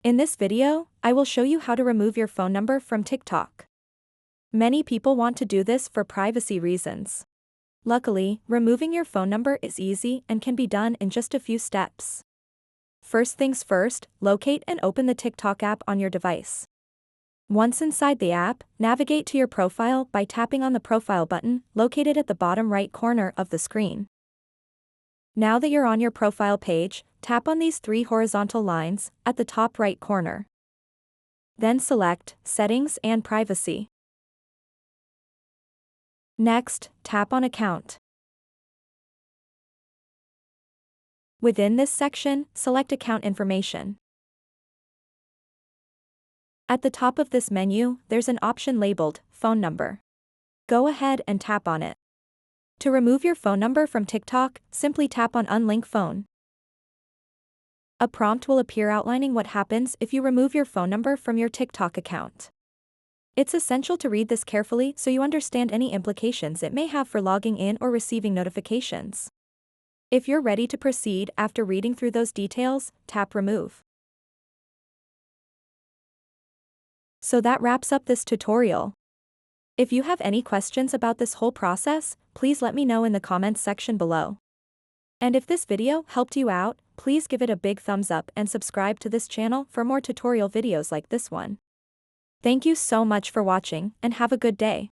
In this video, I will show you how to remove your phone number from TikTok. Many people want to do this for privacy reasons. Luckily, removing your phone number is easy and can be done in just a few steps. First things first, locate and open the TikTok app on your device. Once inside the app, navigate to your profile by tapping on the profile button located at the bottom right corner of the screen. Now that you're on your profile page, tap on these three horizontal lines at the top right corner. Then select Settings and Privacy. Next, tap on Account. Within this section, select Account Information. At the top of this menu, there's an option labeled Phone Number. Go ahead and tap on it. To remove your phone number from TikTok, simply tap on Unlink Phone. A prompt will appear outlining what happens if you remove your phone number from your TikTok account. It's essential to read this carefully so you understand any implications it may have for logging in or receiving notifications. If you're ready to proceed after reading through those details, tap Remove. So that wraps up this tutorial. If you have any questions about this whole process, please let me know in the comments section below. And if this video helped you out, please give it a big thumbs up and subscribe to this channel for more tutorial videos like this one. Thank you so much for watching and have a good day.